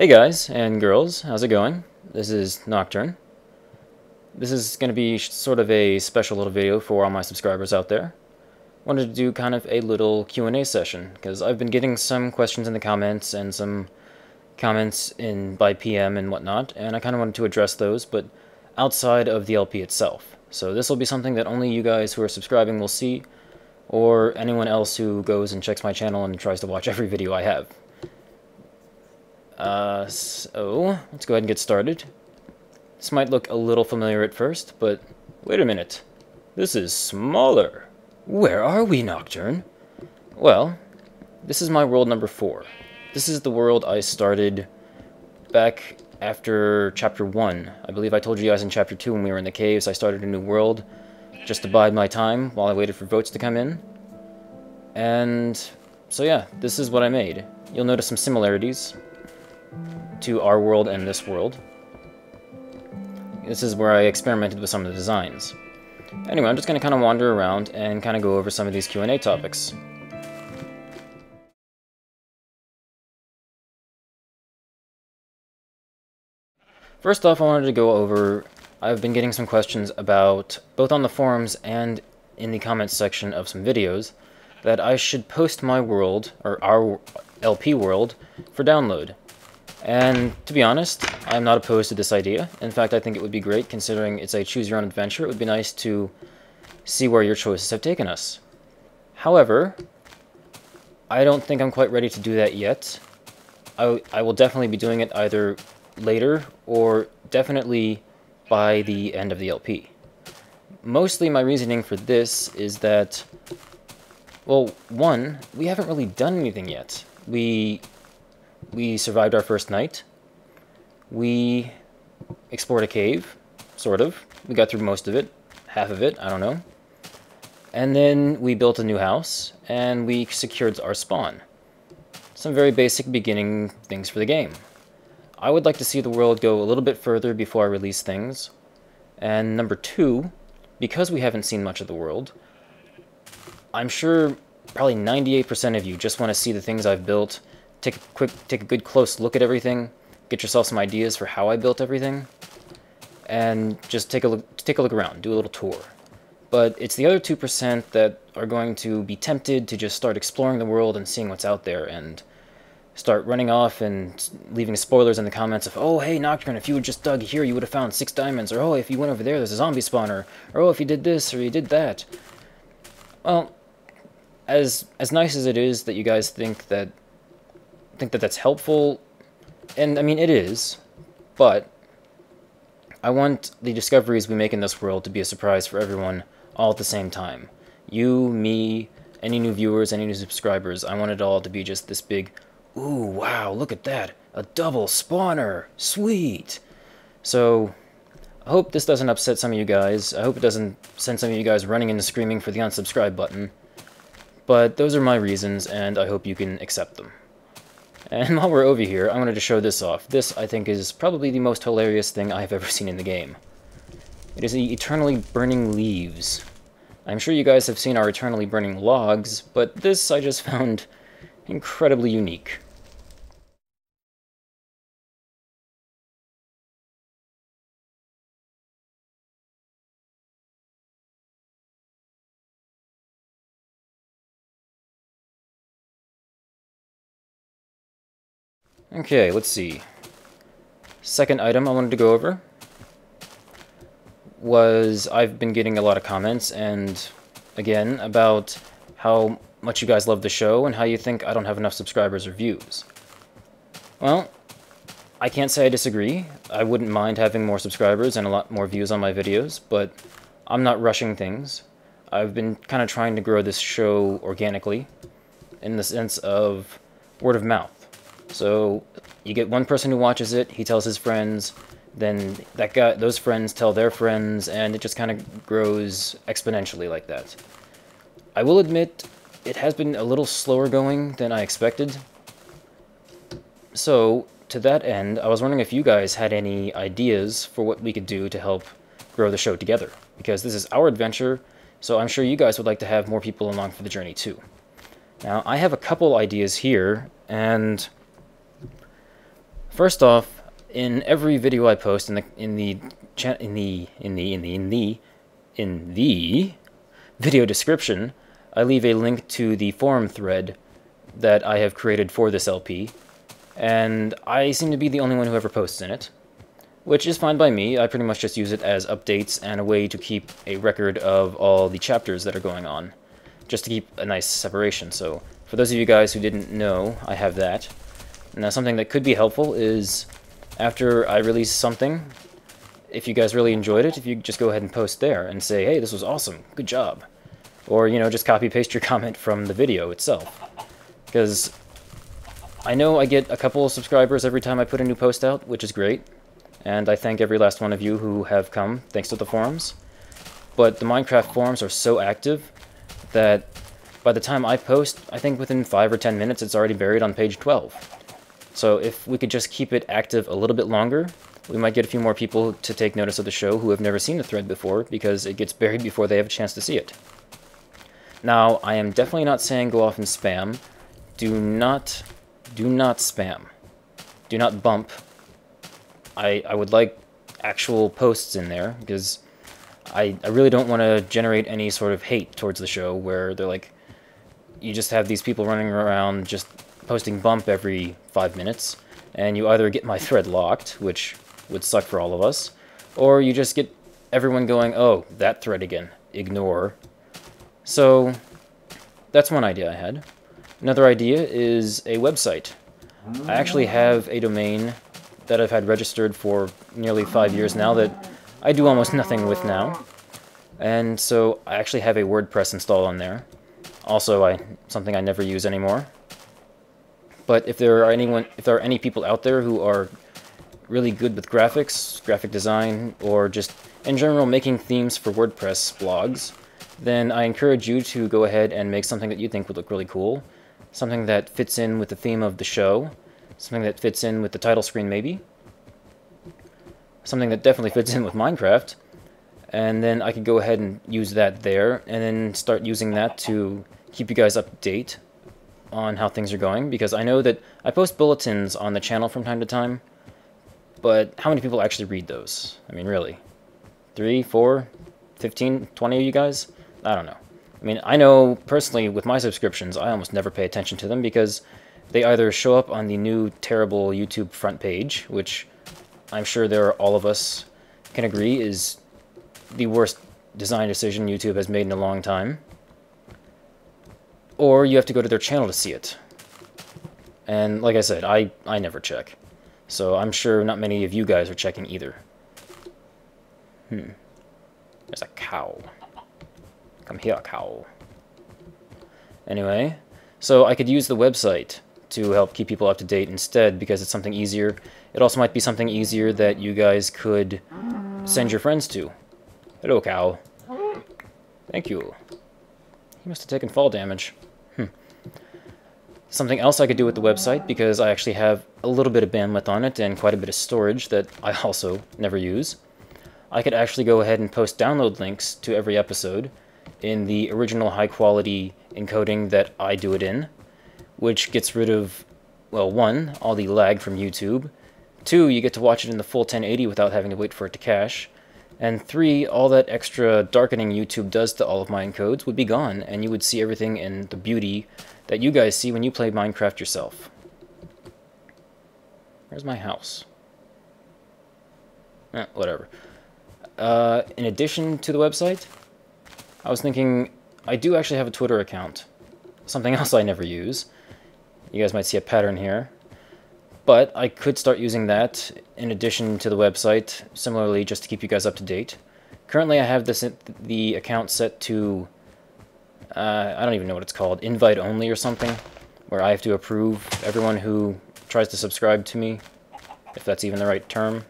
Hey guys and girls, how's it going? This is Nocturne. This is going to be sort of a special little video for all my subscribers out there. Wanted to do kind of a little Q&A session, because I've been getting some questions in the comments and some comments by PM and whatnot, and I kind of wanted to address those, but outside of the LP itself. So this will be something that only you guys who are subscribing will see, or anyone else who goes and checks my channel and tries to watch every video I have. So, let's go ahead and get started. This might look a little familiar at first, but wait a minute. This is smaller. Where are we, Nocturne? Well, this is my world number 4. This is the world I started back after Chapter 1. I believe I told you guys in Chapter 2 when we were in the caves I started a new world just to bide my time while I waited for votes to come in. And so yeah, this is what I made. You'll notice some similarities to our world and this world. This is where I experimented with some of the designs. Anyway, I'm just going to kind of wander around and kind of go over some of these Q&A topics. First off, I wanted to go over, I've been getting some questions about, both on the forums and in the comments section of some videos, that I should post my world, or our LP world, for download. And to be honest, I'm not opposed to this idea. In fact, I think it would be great, considering it's a choose-your-own adventure. It would be nice to see where your choices have taken us. However, I don't think I'm quite ready to do that yet. I will definitely be doing it either later or definitely by the end of the LP. Mostly my reasoning for this is that, well, one, we haven't really done anything yet. We survived our first night. We explored a cave, sort of. We got through most of it, half of it, I don't know. And then we built a new house, and we secured our spawn. Some very basic beginning things for the game. I would like to see the world go a little bit further before I release things. And number 2, because we haven't seen much of the world, I'm sure probably 98% of you just want to see the things I've built, take a good close look at everything, get yourself some ideas for how I built everything, and just take a look around, do a little tour. But it's the other 2% that are going to be tempted to just start exploring the world and seeing what's out there, and start running off and leaving spoilers in the comments of, oh, hey, Nocturne, if you had just dug here, you would have found 6 diamonds, or oh, if you went over there, there's a zombie spawner, or oh, if you did this, or you did that. Well, as nice as it is that you guys think that that's helpful, and I mean it is, but I want the discoveries we make in this world to be a surprise for everyone all at the same time. You, me, any new viewers, any new subscribers, I want it all to be just this big, ooh, wow, look at that, a double spawner, sweet! So, I hope this doesn't upset some of you guys. I hope it doesn't send some of you guys running and screaming for the unsubscribe button. But those are my reasons, and I hope you can accept them. And while we're over here, I wanted to show this off. This, I think, is probably the most hilarious thing I have ever seen in the game. It is the eternally burning leaves. I'm sure you guys have seen our eternally burning logs, but this I just found incredibly unique. Okay, let's see. Second item I wanted to go over was, I've been getting a lot of comments, and again, about how much you guys love the show and how you think I don't have enough subscribers or views. Well, I can't say I disagree. I wouldn't mind having more subscribers and a lot more views on my videos, but I'm not rushing things. I've been kind of trying to grow this show organically, in the sense of word of mouth. So you get one person who watches it, he tells his friends, then those friends tell their friends, and it just kind of grows exponentially like that. I will admit, it has been a little slower going than I expected. So, to that end, I was wondering if you guys had any ideas for what we could do to help grow the show together. Because this is our adventure, so I'm sure you guys would like to have more people along for the journey too. Now, I have a couple ideas here, and First off, in every video I post in the video description, I leave a link to the forum thread that I have created for this LP, and I seem to be the only one who ever posts in it, which is fine by me. I pretty much just use it as updates and a way to keep a record of all the chapters that are going on, just to keep a nice separation. So for those of you guys who didn't know, I have that. Now something that could be helpful is after I release something, if you guys really enjoyed it, if you just go ahead and post there and say, hey, this was awesome, good job. Or, you know, just copy paste your comment from the video itself. Because I know I get a couple of subscribers every time I put a new post out, which is great. And I thank every last one of you who have come thanks to the forums. But the Minecraft forums are so active that by the time I post, I think within 5 or 10 minutes it's already buried on page 12. So if we could just keep it active a little bit longer, we might get a few more people to take notice of the show who have never seen the thread before, because it gets buried before they have a chance to see it. Now, I am definitely not saying go off and spam. Do not spam. Do not bump. I would like actual posts in there, because I really don't want to generate any sort of hate towards the show where they're like, you just have these people running around just posting bump every 5 minutes, and you either get my thread locked, which would suck for all of us, or you just get everyone going, oh, that thread again, ignore. So that's one idea I had. Another idea is a website. I actually have a domain that I've had registered for nearly 5 years now that I do almost nothing with now. And so I actually have a WordPress installed on there. Also, something I never use anymore. But if there are any people out there who are really good with graphics, graphic design, or just in general making themes for WordPress blogs, then I encourage you to go ahead and make something that you think would look really cool. Something that fits in with the theme of the show. Something that fits in with the title screen, maybe. Something that definitely fits in with Minecraft. And then I could go ahead and use that there, and then start using that to keep you guys up to date on how things are going, because I know that I post bulletins on the channel from time to time, but how many people actually read those? I mean, really? 3, 4, 15, 20 of you guys? I don't know. I mean, I know personally with my subscriptions, I almost never pay attention to them because they either show up on the new terrible YouTube front page, which I'm sure all of us can agree is the worst design decision YouTube has made in a long time, or you have to go to their channel to see it. And like I said, I never check. So I'm sure not many of you guys are checking either. There's a cow. Come here, cow. Anyway, so I could use the website to help keep people up to date instead, because it's something easier. It also might be something easier that you guys could send your friends to. Hello, cow. Thank you. He must have taken fall damage. Something else I could do with the website, because I actually have a little bit of bandwidth on it and quite a bit of storage that I also never use. I could actually go ahead and post download links to every episode in the original high-quality encoding that I do it in, which gets rid of, well, 1, all the lag from YouTube, 2, you get to watch it in the full 1080 without having to wait for it to cache, and 3, all that extra darkening YouTube does to all of my encodes would be gone, and you would see everything in the beauty that you guys see when you play Minecraft yourself. Where's my house? Whatever. In addition to the website, I was thinking, I do actually have a Twitter account. Something else I never use. You guys might see a pattern here. But I could start using that in addition to the website, similarly, just to keep you guys up to date. Currently I have the account set to, I don't even know what it's called, invite only or something, where I have to approve everyone who tries to subscribe to me, if that's even the right term.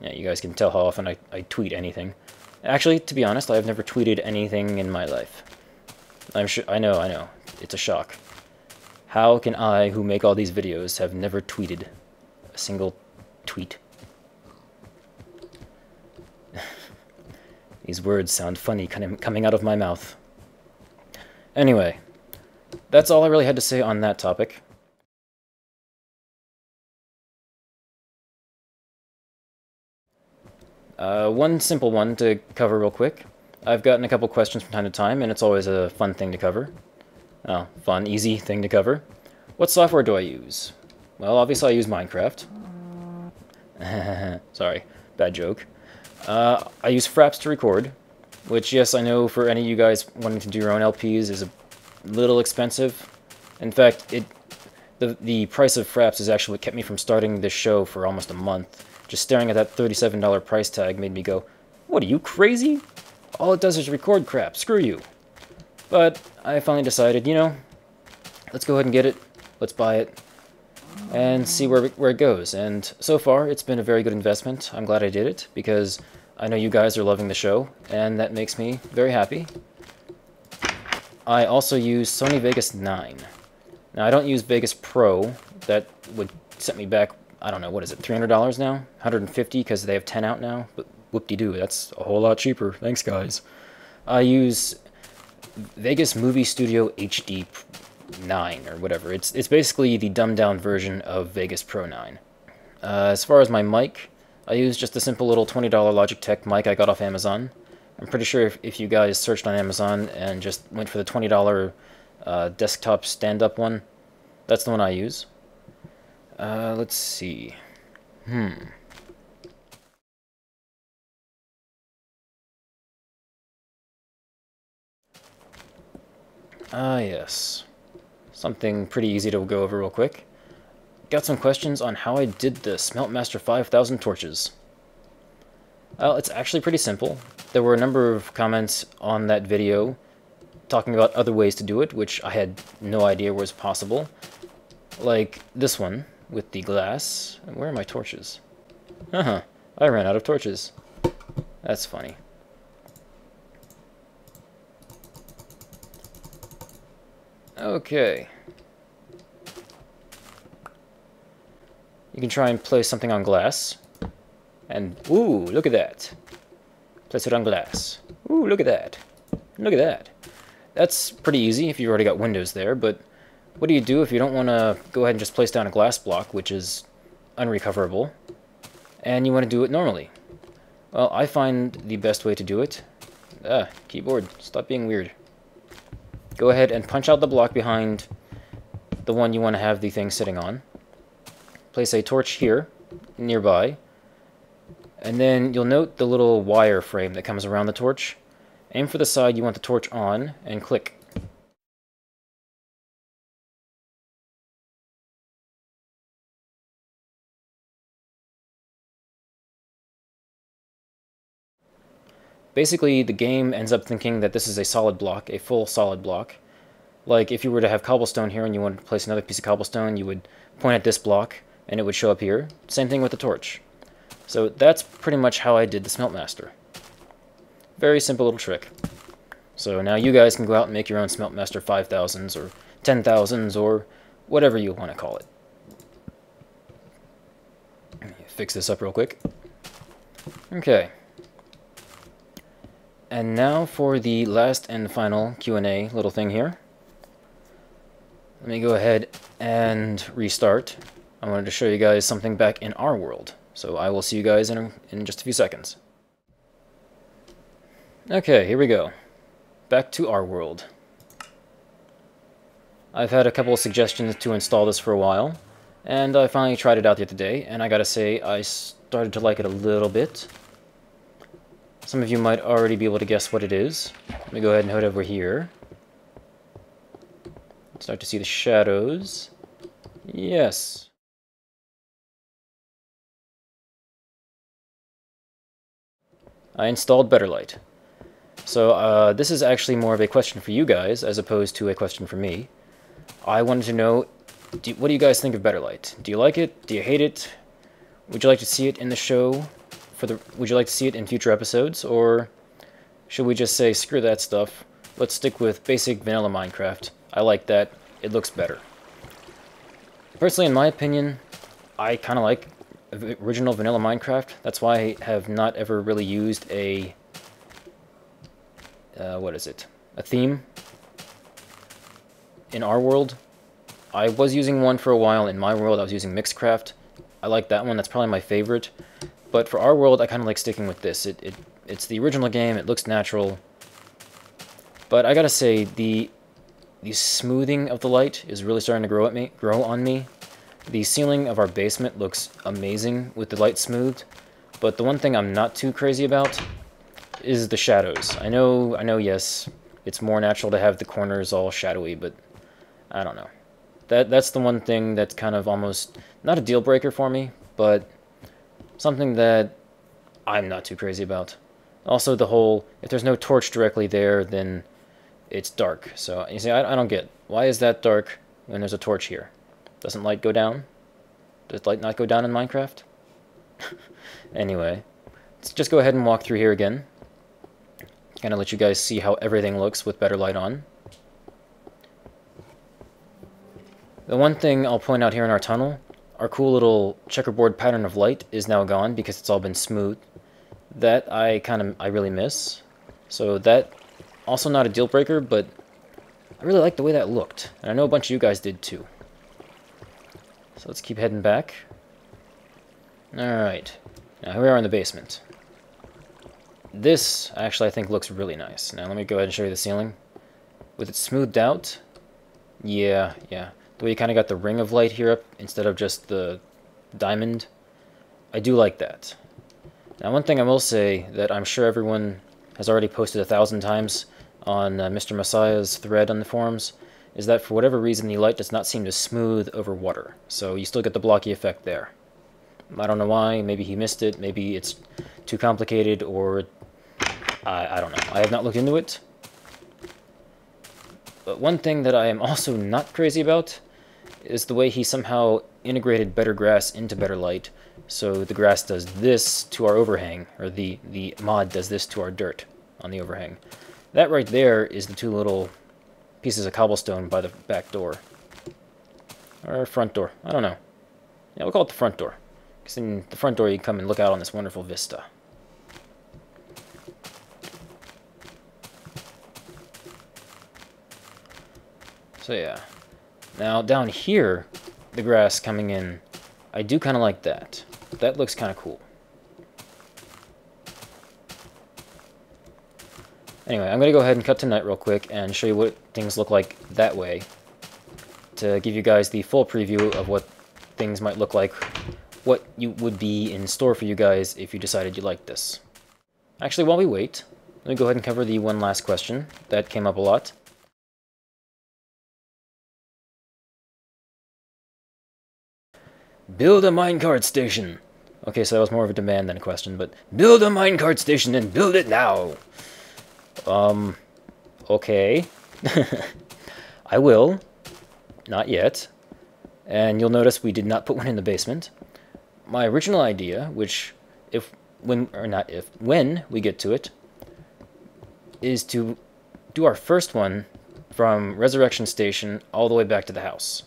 Yeah, you guys can tell how often I tweet anything. Actually, to be honest, I've never tweeted anything in my life. I'm sure, I know, it's a shock. How can I, who make all these videos, have never tweeted a single tweet? These words sound funny coming out of my mouth. Anyway, that's all I really had to say on that topic. One simple one to cover real quick. I've gotten a couple questions from time to time, and it's always a fun thing to cover. Oh, fun, easy thing to cover. What software do I use? Well, obviously I use Minecraft. Sorry, bad joke. I use Fraps to record, which, yes, I know for any of you guys wanting to do your own LPs is a little expensive. In fact, the price of Fraps is actually what kept me from starting this show for almost a month. Just staring at that $37 price tag made me go, what are you, crazy? All it does is record crap, screw you. But I finally decided, you know, let's go ahead and get it, let's buy it, and see where it goes. And so far, it's been a very good investment. I'm glad I did it, because I know you guys are loving the show, and that makes me very happy. I also use Sony Vegas 9. Now, I don't use Vegas Pro. That would set me back, I don't know, what is it, $300 now? $150 because they have 10 out now? But whoop-de-doo, that's a whole lot cheaper. Thanks, guys. I use Vegas Movie Studio HD 9, or whatever. It's basically the dumbed-down version of Vegas Pro 9. As far as my mic, I use just a simple little $20 Logitech mic I got off Amazon. I'm pretty sure if you guys searched on Amazon and just went for the $20 desktop stand-up one, that's the one I use. Let's see. Yes. Something pretty easy to go over real quick. Got some questions on how I did the Smeltmaster 5000 torches. Well, it's actually pretty simple. There were a number of comments on that video talking about other ways to do it, which I had no idea was possible. Like this one, with the glass. Where are my torches? I ran out of torches. That's funny. Okay. You can try and place something on glass. And, ooh, look at that. Place it on glass. Ooh, look at that. Look at that. That's pretty easy if you've already got windows there, but what do you do if you don't want to go ahead and just place down a glass block, which is unrecoverable, and you want to do it normally? Well, I find the best way to do it... keyboard, stop being weird. Go ahead and punch out the block behind the one you want to have the thing sitting on. Place a torch here, nearby, and then you'll note the little wire frame that comes around the torch. Aim for the side you want the torch on, and click. Basically, the game ends up thinking that this is a solid block, a full solid block. Like, if you were to have cobblestone here and you wanted to place another piece of cobblestone, you would point at this block, and it would show up here. Same thing with the torch. So that's pretty much how I did the Smeltmaster. Very simple little trick. So now you guys can go out and make your own Smeltmaster 5000s, or 10,000s, or whatever you want to call it. Let me fix this up real quick. Okay. And now for the last and final Q&A little thing here. Let me go ahead and restart. I wanted to show you guys something back in our world. So I will see you guys in just a few seconds. Okay, here we go. Back to our world. I've had a couple of suggestions to install this for a while, and I finally tried it out the other day, and I gotta say, I started to like it a little bit. Some of you might already be able to guess what it is. Let me go ahead and head over here. Start to see the shadows. Yes. I installed Betterlight. So this is actually more of a question for you guys as opposed to a question for me. I wanted to know, what do you guys think of Betterlight? Do you like it? Do you hate it? Would you like to see it in the show? Would you like to see it in future episodes? Or should we just say, screw that stuff, let's stick with basic vanilla Minecraft. I like that. It looks better. Personally, in my opinion, I kind of like original vanilla Minecraft. That's why I have not ever really used a... what is it? A theme in our world. I was using one for a while. In my world, I was using Mixcraft. I like that one. That's probably my favorite. But for our world, I kind of like sticking with this. It's the original game, it looks natural. But I gotta say, the smoothing of the light is really starting to grow on me. The ceiling of our basement looks amazing with the light smoothed. But the one thing I'm not too crazy about is the shadows. I know, yes, it's more natural to have the corners all shadowy, but I don't know. That's the one thing that's kind of almost, not a deal breaker for me, but something that I'm not too crazy about. Also, the whole, if there's no torch directly there, then it's dark. So, you see, I don't get, why is that dark when there's a torch here? Doesn't light go down? Does light not go down in Minecraft? Anyway, let's just go ahead and walk through here again. Kind of let you guys see how everything looks with better light on. The one thing I'll point out here in our tunnel, our cool little checkerboard pattern of light is now gone because it's all been smoothed. That I really miss. So that, also not a deal breaker, but I really like the way that looked. And I know a bunch of you guys did too. So let's keep heading back. Alright, now here we are in the basement. This, actually, I think looks really nice. Now let me go ahead and show you the ceiling. With it smoothed out, yeah. The way you kind of got the ring of light here up instead of just the diamond, I do like that. Now one thing I will say that I'm sure everyone has already posted 1,000 times on Mr. Messiah's thread on the forums, is that for whatever reason the light does not seem to smooth over water. So you still get the blocky effect there. I don't know why, maybe he missed it, maybe it's too complicated, or I don't know. I have not looked into it. But one thing that I am also not crazy about is the way he somehow integrated better grass into better light. So the grass does this to our overhang, or the mod does this to our dirt on the overhang. That right there is the two little pieces of cobblestone by the back door. Or front door, I don't know. Yeah, we'll call it the front door. Because in the front door you can come and look out on this wonderful vista. So yeah. Now down here, the grass coming in, I do kind of like that. That looks kind of cool. Anyway, I'm going to go ahead and cut to night real quick and show you what things look like that way, to give you guys the full preview of what things might look like, what you would be in store for you guys if you decided you liked this. Actually, while we wait, let me go ahead and cover the one last question that came up a lot. Build a minecart station! Okay, so that was more of a demand than a question, but build a minecart station and build it now! Okay. I will. Not yet. And you'll notice we did not put one in the basement. My original idea, which when we get to it, is to do our first one from Resurrection Station all the way back to the house.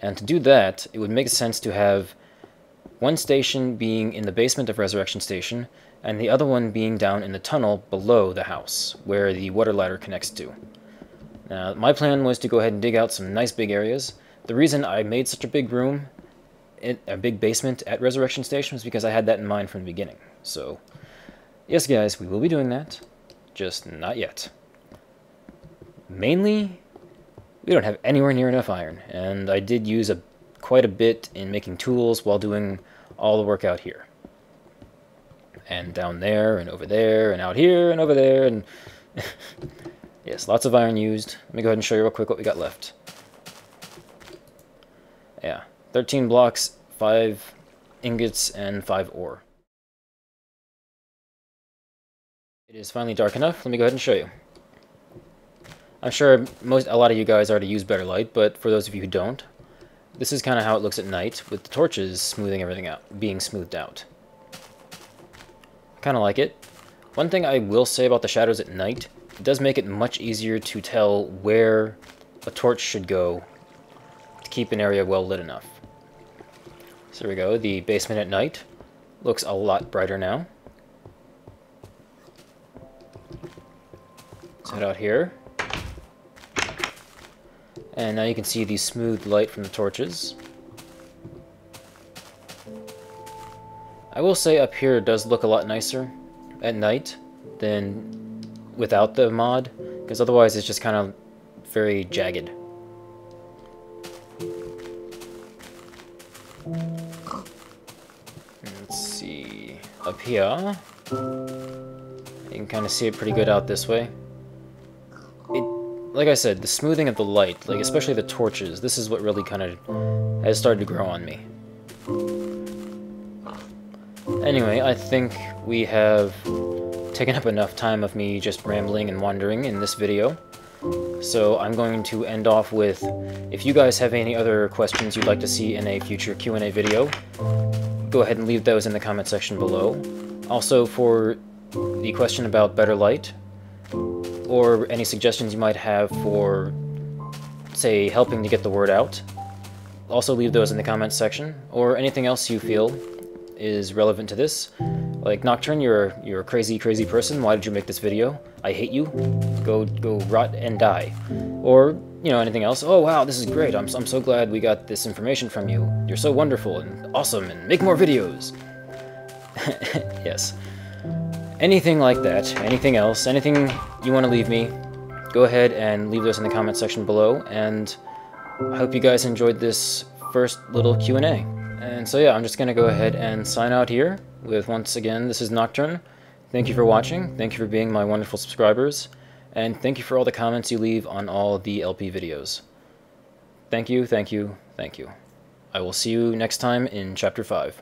And to do that, it would make sense to have one station being in the basement of Resurrection Station, and the other one being down in the tunnel below the house, where the water ladder connects to. Now, my plan was to go ahead and dig out some nice big areas. The reason I made such a big room, a big basement at Resurrection Station, was because I had that in mind from the beginning. So, yes guys, we will be doing that, just not yet. Mainly, we don't have anywhere near enough iron, and I did use quite a bit in making tools while doing all the work out here. And down there, and over there, and out here, and over there, and... yes, lots of iron used. Let me go ahead and show you real quick what we got left. Yeah, 13 blocks, 5 ingots, and 5 ore. It is finally dark enough. Let me go ahead and show you. I'm sure a lot of you guys already use better light, but for those of you who don't, this is kind of how it looks at night, with the torches smoothing everything out, being smoothed out. Kind of like it. One thing I will say about the shadows at night, it does make it much easier to tell where a torch should go to keep an area well lit enough. So there we go, the basement at night looks a lot brighter now. Let's head out here. And now you can see the smooth light from the torches. I will say up here it does look a lot nicer at night than without the mod, because otherwise it's just kind of very jagged. Let's see, up here, you can kind of see it pretty good out this way. Like I said, the smoothing of the light, like especially the torches, this is what really kind of has started to grow on me. Anyway, I think we have taken up enough time of me just rambling and wandering in this video. So I'm going to end off with, if you guys have any other questions you'd like to see in a future Q&A video, go ahead and leave those in the comment section below. Also, for the question about better light, or any suggestions you might have for, say, helping to get the word out, also leave those in the comments section, or anything else you feel is relevant to this. Like, Nocturne, you're a crazy person, why did you make this video? I hate you, go rot and die. Or, you know, anything else. Oh wow, this is great, I'm so glad we got this information from you. You're so wonderful and awesome, and make more videos. Yes. Anything like that, anything else, anything you want to leave me, go ahead and leave those in the comment section below, and I hope you guys enjoyed this first little Q&A. And so yeah, I'm just going to go ahead and sign out here with, once again, this is Nocturne. Thank you for watching, thank you for being my wonderful subscribers, and thank you for all the comments you leave on all the LP videos. Thank you, thank you, thank you. I will see you next time in Chapter 5.